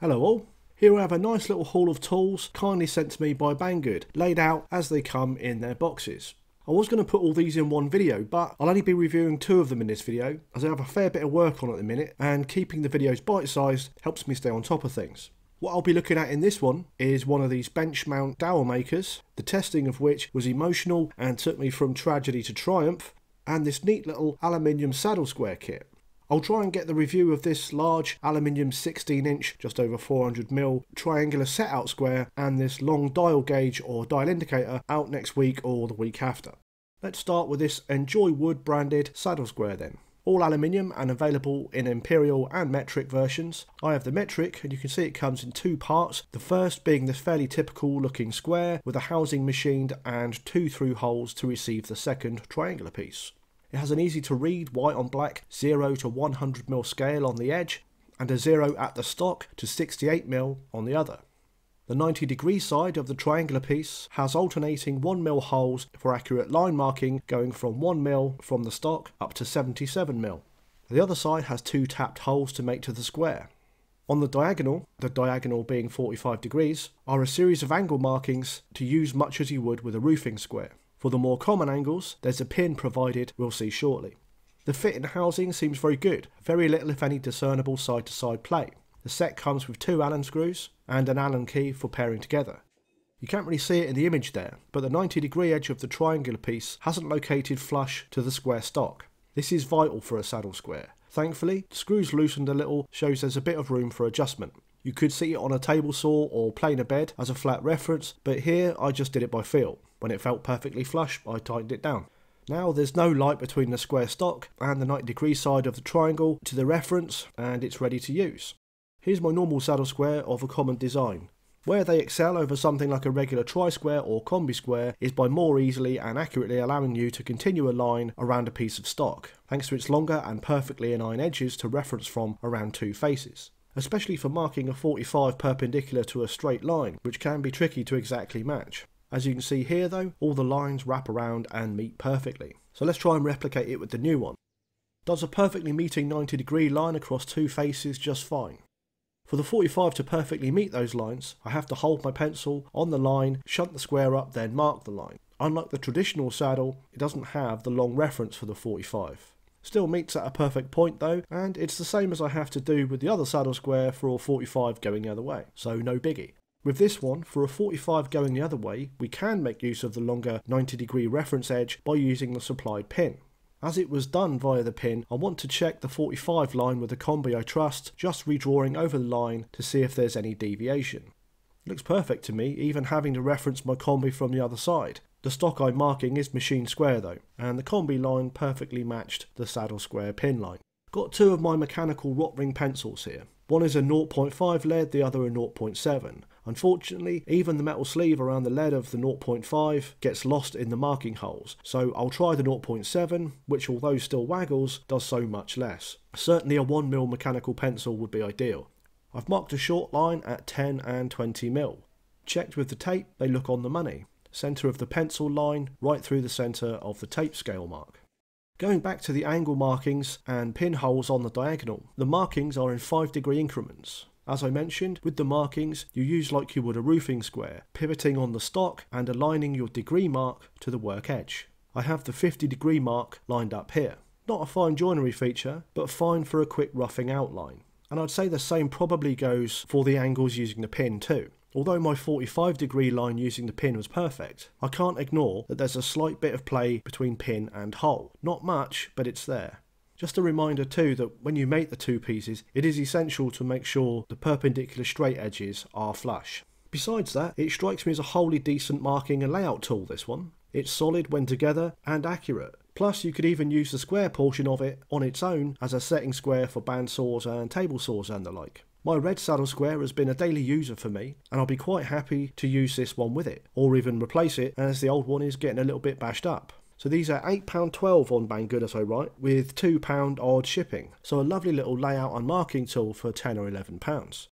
Hello all, here I have a nice little haul of tools kindly sent to me by Banggood, laid out as they come in their boxes. I was going to put all these in one video, but I'll only be reviewing two of them in this video as I have a fair bit of work on at the minute, and keeping the videos bite-sized helps me stay on top of things. What I'll be looking at in this one is one of these bench mount dowel makers, the testing of which was emotional and took me from tragedy to triumph, and this neat little aluminium saddle square kit. I'll try and get the review of this large aluminium 16-inch, just over 400mm triangular set-out square and this long dial gauge or dial indicator out next week or the week after. Let's start with this Enjoy Wood branded saddle square then. All aluminium and available in imperial and metric versions. I have the metric and you can see it comes in two parts, the first being this fairly typical looking square with a housing machined and two through holes to receive the second triangular piece. It has an easy to read white on black 0 to 100mm scale on the edge and a 0 at the stock to 68mm on the other. The 90-degree side of the triangular piece has alternating 1mm holes for accurate line marking going from 1mm from the stock up to 77mm. The other side has two tapped holes to make to the square. On the diagonal being 45 degrees, are a series of angle markings to use much as you would with a roofing square. For the more common angles, there's a pin provided we'll see shortly. The fit and housing seems very good, very little if any discernible side-to-side play. The set comes with two Allen screws and an Allen key for pairing together. You can't really see it in the image there, but the 90-degree edge of the triangular piece hasn't located flush to the square stock. This is vital for a saddle square. Thankfully, the screws loosened a little shows there's a bit of room for adjustment. You could sit it on a table saw or planer bed as a flat reference, but here I just did it by feel. When it felt perfectly flush, I tightened it down. Now there's no light between the square stock and the 90-degree side of the triangle to the reference, and it's ready to use. Here's my normal saddle square of a common design. Where they excel over something like a regular tri-square or combi square is by more easily and accurately allowing you to continue a line around a piece of stock, thanks to its longer and perfectly in-line edges to reference from around two faces. Especially for marking a 45 perpendicular to a straight line, which can be tricky to exactly match. As you can see here though, all the lines wrap around and meet perfectly. So let's try and replicate it with the new one. Does a perfectly meeting 90-degree line across two faces just fine. For the 45 to perfectly meet those lines, I have to hold my pencil on the line, shunt the square up, then mark the line. Unlike the traditional saddle, it doesn't have the long reference for the 45. Still meets at a perfect point though, and it's the same as I have to do with the other saddle square for a 45 going the other way, so no biggie. With this one, for a 45 going the other way, we can make use of the longer 90-degree reference edge by using the supplied pin. As it was done via the pin, I want to check the 45 line with the combi I trust, just redrawing over the line to see if there's any deviation. It looks perfect to me, even having to reference my combi from the other side. The stock I'm marking is machine square though, and the combi line perfectly matched the saddle square pin line. Got two of my mechanical rot ring pencils here. One is a 0.5 lead, the other a 0.7. Unfortunately, even the metal sleeve around the lead of the 0.5 gets lost in the marking holes, so I'll try the 0.7, which although still waggles, does so much less. Certainly a 1mm mechanical pencil would be ideal. I've marked a short line at 10 and 20mm. Checked with the tape, they look on the money. Centre of the pencil line, right through the centre of the tape scale mark. Going back to the angle markings and pinholes on the diagonal, the markings are in 5-degree increments. As I mentioned, with the markings, you use like you would a roofing square, pivoting on the stock and aligning your degree mark to the work edge. I have the 50-degree mark lined up here. Not a fine joinery feature, but fine for a quick roughing outline. And I'd say the same probably goes for the angles using the pin too. Although my 45-degree line using the pin was perfect, I can't ignore that there's a slight bit of play between pin and hole. Not much, but it's there. Just a reminder too that when you make the two pieces, it is essential to make sure the perpendicular straight edges are flush. Besides that, it strikes me as a wholly decent marking and layout tool, this one. It's solid when together and accurate. Plus you could even use the square portion of it on its own as a setting square for bandsaws and table saws and the like. My red saddle square has been a daily user for me, and I'll be quite happy to use this one with it, or even replace it as the old one is getting a little bit bashed up. So these are £8.12 on Banggood as I write, with £2 odd shipping. So a lovely little layout and marking tool for £10 or £11.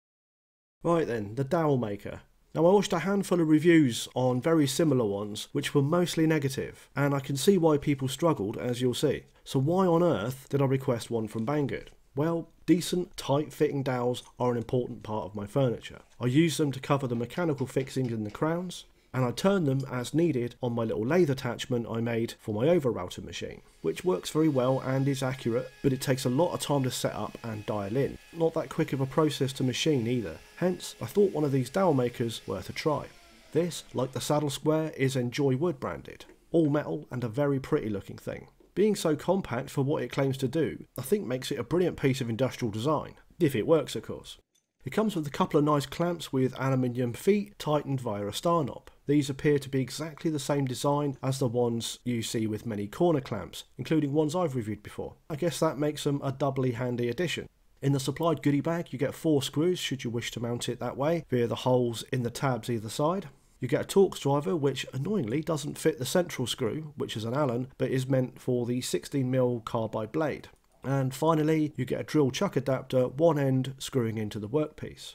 Right then, the Dowel Maker. Now I watched a handful of reviews on very similar ones, which were mostly negative, and I can see why people struggled, as you'll see. So why on earth did I request one from Banggood? Well, decent, tight-fitting dowels are an important part of my furniture. I use them to cover the mechanical fixings in the crowns, and I turn them as needed on my little lathe attachment I made for my over router machine, which works very well and is accurate, but it takes a lot of time to set up and dial in. Not that quick of a process to machine either, hence I thought one of these dowel makers worth a try. This, like the saddle square, is Enjoy Wood branded, all metal and a very pretty looking thing. Being so compact for what it claims to do, I think makes it a brilliant piece of industrial design, if it works of course. It comes with a couple of nice clamps with aluminium feet tightened via a star knob. These appear to be exactly the same design as the ones you see with many corner clamps, including ones I've reviewed before. I guess that makes them a doubly handy addition. In the supplied goodie bag you get 4 screws should you wish to mount it that way, via the holes in the tabs either side. You get a Torx driver which annoyingly doesn't fit the central screw, which is an Allen, but is meant for the 16mm carbide blade. And finally you get a drill chuck adapter, one end screwing into the workpiece.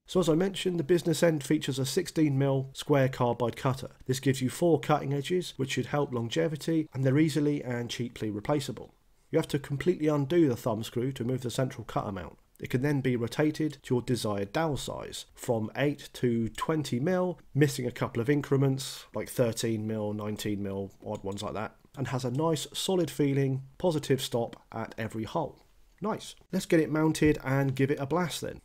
So as I mentioned, the business end features a 16mm square carbide cutter. This gives you 4 cutting edges which should help longevity, and they're easily and cheaply replaceable. You have to completely undo the thumb screw to move the central cutter mount. It can then be rotated to your desired dowel size, from 8 to 20mm, missing a couple of increments like 13mm, 19mm, odd ones like that, and has a nice solid feeling positive stop at every hole. Nice. Let's get it mounted and give it a blast then.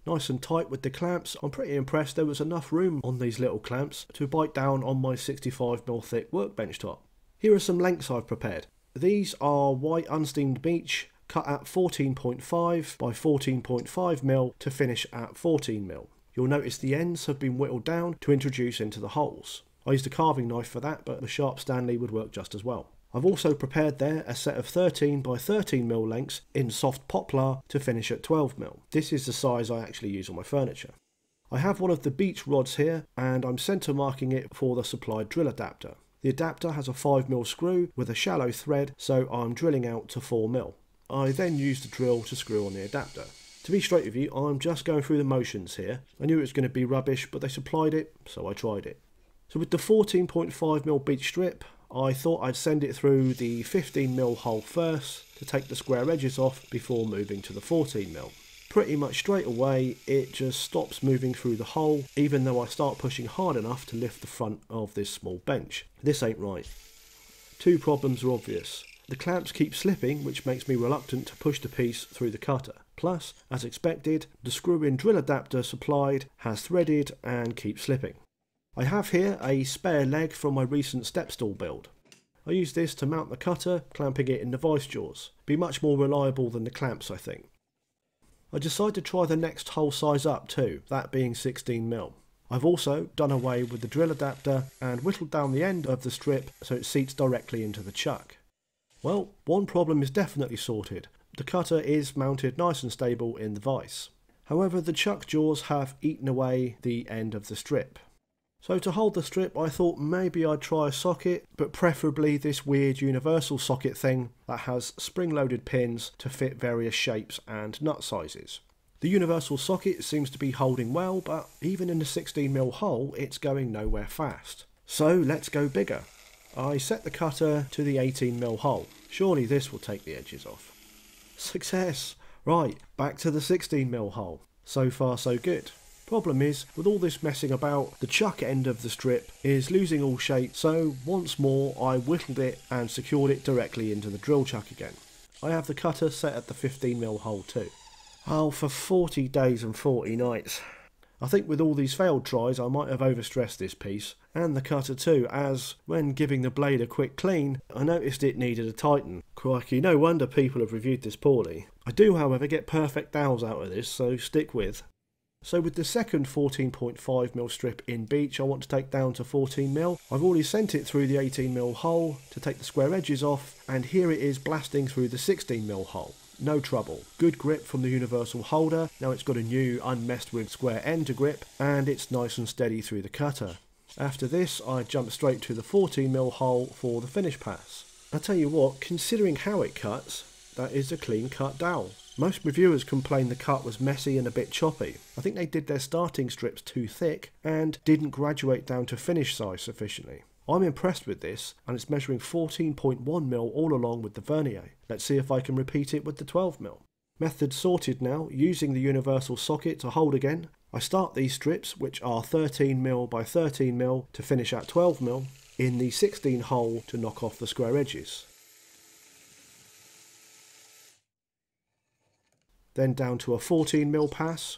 Nice and tight with the clamps. I'm pretty impressed there was enough room on these little clamps to bite down on my 65mm thick workbench top. Here are some lengths I've prepared. These are white unsteamed beech, cut at 14.5 by 14.5mm to finish at 14mm. You'll notice the ends have been whittled down to introduce into the holes. I used a carving knife for that, but the sharp Stanley would work just as well. I've also prepared there a set of 13 by 13mm lengths in soft poplar to finish at 12mm. This is the size I actually use on my furniture. I have one of the beech rods here and I'm centre marking it for the supplied drill adapter. The adapter has a 5mm screw with a shallow thread, so I'm drilling out to 4mm. I then use the drill to screw on the adapter. To be straight with you, I'm just going through the motions here. I knew it was going to be rubbish, but they supplied it, so I tried it. So with the 14.5mm beech strip, I thought I'd send it through the 15mm hole first to take the square edges off before moving to the 14mm. Pretty much straight away it just stops moving through the hole, even though I start pushing hard enough to lift the front of this small bench. This ain't right. 2 problems are obvious. The clamps keep slipping, which makes me reluctant to push the piece through the cutter. Plus, as expected, the screw-in drill adapter supplied has threaded and keeps slipping. I have here a spare leg from my recent step stool build. I use this to mount the cutter, clamping it in the vice jaws. Be much more reliable than the clamps, I think. I decided to try the next hole size up too, that being 16mm. I've also done away with the drill adapter and whittled down the end of the strip so it seats directly into the chuck. Well, one problem is definitely sorted. The cutter is mounted nice and stable in the vise. However, the chuck jaws have eaten away the end of the strip. So to hold the strip I thought maybe I'd try a socket, but preferably this weird universal socket thing that has spring-loaded pins to fit various shapes and nut sizes. The universal socket seems to be holding well, but even in the 16mm hole it's going nowhere fast. So let's go bigger. I set the cutter to the 18mm hole. Surely this will take the edges off. Success! Right, back to the 16mm hole. So far so good. Problem is, with all this messing about, the chuck end of the strip is losing all shape, so once more I whittled it and secured it directly into the drill chuck again. I have the cutter set at the 15mm hole too. Oh, for 40 days and 40 nights. I think with all these failed tries I might have overstressed this piece, and the cutter too, as when giving the blade a quick clean I noticed it needed a tighten. Crikey, no wonder people have reviewed this poorly. I do however get perfect dowels out of this, so stick with. So with the second 14.5mm strip in beech I want to take down to 14mm. I've already sent it through the 18mm hole to take the square edges off, and here it is blasting through the 16mm hole. No trouble. Good grip from the universal holder. Now it's got a new unmessed with square end to grip, and it's nice and steady through the cutter. After this I jump straight to the 14mm hole for the finish pass. I tell you what, considering how it cuts, that is a clean cut dowel. Most reviewers complained the cut was messy and a bit choppy. I think they did their starting strips too thick and didn't graduate down to finish size sufficiently. I'm impressed with this, and it's measuring 14.1mm all along with the vernier. Let's see if I can repeat it with the 12mm. Method sorted now, using the universal socket to hold again. I start these strips, which are 13mm by 13mm to finish at 12mm, in the 16 hole to knock off the square edges. Then down to a 14mm pass.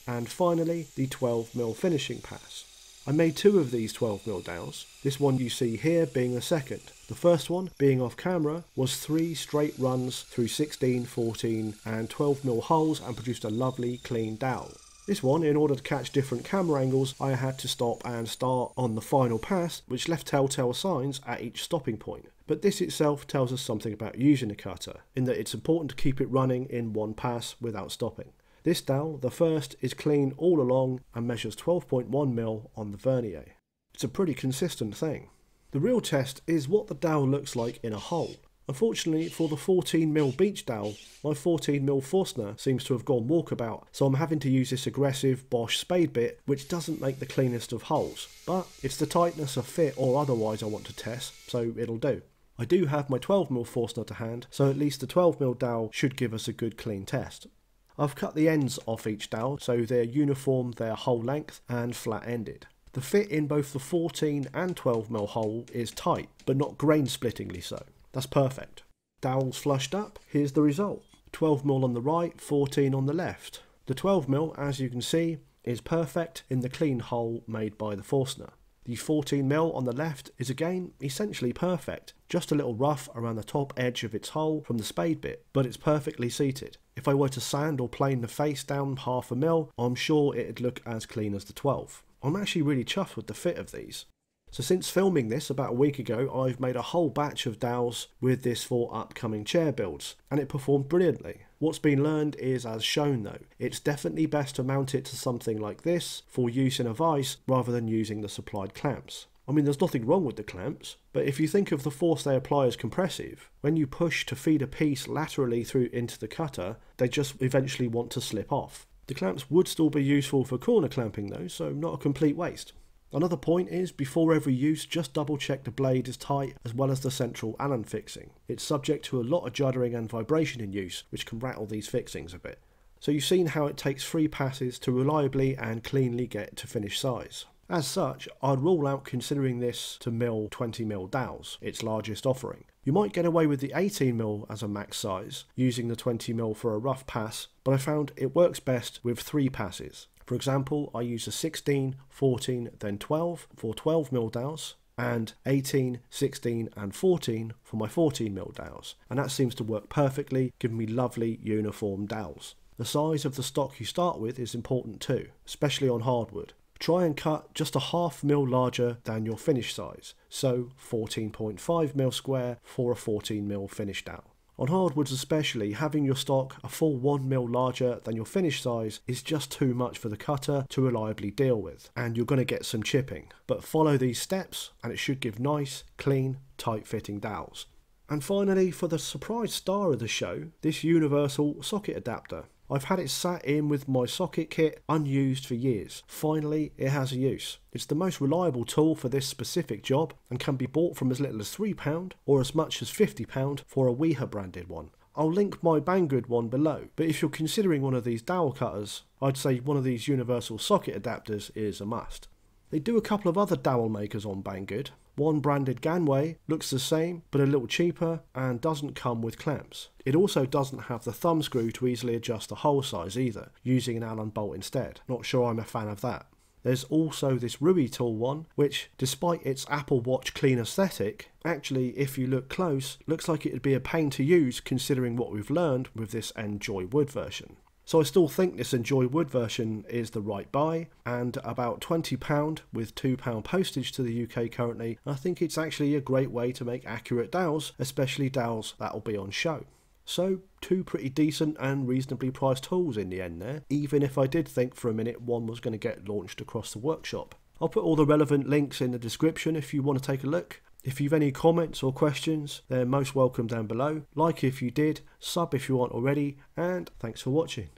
And finally the 12mm finishing pass. I made two of these 12mm dowels, this one you see here being the second. The first one, being off camera, was 3 straight runs through 16, 14 and 12mm holes and produced a lovely clean dowel. This one, in order to catch different camera angles, I had to stop and start on the final pass, which left telltale signs at each stopping point. But this itself tells us something about using a cutter, in that it's important to keep it running in one pass without stopping. This dowel, the first, is clean all along and measures 12.1mm on the vernier. It's a pretty consistent thing. The real test is what the dowel looks like in a hole. Unfortunately for the 14mm beach dowel, my 14mm Forstner seems to have gone walkabout, so I'm having to use this aggressive Bosch spade bit, which doesn't make the cleanest of holes. But it's the tightness of fit or otherwise I want to test, so it'll do. I do have my 12mm Forstner to hand, so at least the 12mm dowel should give us a good clean test. I've cut the ends off each dowel so they're uniform, their whole length and flat ended. The fit in both the 14 and 12mm hole is tight, but not grain splittingly so. That's perfect. Dowels flushed up, here's the result. 12mm on the right, 14 on the left. The 12mm, as you can see, is perfect in the clean hole made by the Forstner. The 14mm on the left is again essentially perfect, just a little rough around the top edge of its hole from the spade bit, but it's perfectly seated. If I were to sand or plane the face down 1/2 mil, I'm sure it'd look as clean as the 12. I'm actually really chuffed with the fit of these. So since filming this about a week ago, I've made a whole batch of dowels with this for upcoming chair builds, and it performed brilliantly. What's been learned is as shown though. It's definitely best to mount it to something like this for use in a vise rather than using the supplied clamps. I mean, there's nothing wrong with the clamps, but if you think of the force they apply as compressive, when you push to feed a piece laterally through into the cutter, they just eventually want to slip off. The clamps would still be useful for corner clamping though, so not a complete waste. Another point is, before every use, just double check the blade is tight as well as the central Allen fixing. It's subject to a lot of juddering and vibration in use, which can rattle these fixings a bit. So you've seen how it takes 3 passes to reliably and cleanly get to finished size. As such, I'd rule out considering this to mill 20mm dowels, its largest offering. You might get away with the 18mm as a max size, using the 20mm for a rough pass, but I found it works best with 3 passes. For example, I use a 16, 14, then 12 for 12mm dowels, and 18, 16 and 14 for my 14mm dowels, and that seems to work perfectly, giving me lovely uniform dowels. The size of the stock you start with is important too, especially on hardwood. Try and cut just a 1/2 mil larger than your finish size, so 14.5mm square for a 14mm finish dowel. On hardwoods especially, having your stock a full 1mm larger than your finish size is just too much for the cutter to reliably deal with, and you're going to get some chipping. But follow these steps and it should give nice, clean, tight fitting dowels. And finally, for the surprise star of the show, this universal socket adapter. I've had it sat in with my socket kit unused for years. Finally, it has a use. It's the most reliable tool for this specific job and can be bought from as little as £3 or as much as £50 for a Weeha branded one. I'll link my Banggood one below, but if you're considering one of these dowel cutters, I'd say one of these universal socket adapters is a must. They do a couple of other dowel makers on Banggood. One branded Ganway looks the same but a little cheaper and doesn't come with clamps. It also doesn't have the thumb screw to easily adjust the hole size either, using an Allen bolt instead. Not sure I'm a fan of that. There's also this Ruby tool one, which despite its Apple Watch clean aesthetic, actually if you look close, looks like it'd be a pain to use considering what we've learned with this Enjoy Wood version. So I still think this Enjoy Wood version is the right buy, and about £20 with £2 postage to the UK currently. I think it's actually a great way to make accurate dowels, especially dowels that'll be on show. So 2 pretty decent and reasonably priced tools in the end there, even if I did think for a minute one was going to get launched across the workshop. I'll put all the relevant links in the description if you want to take a look. If you've any comments or questions, they're most welcome down below. Like if you did, sub if you aren't already, and thanks for watching.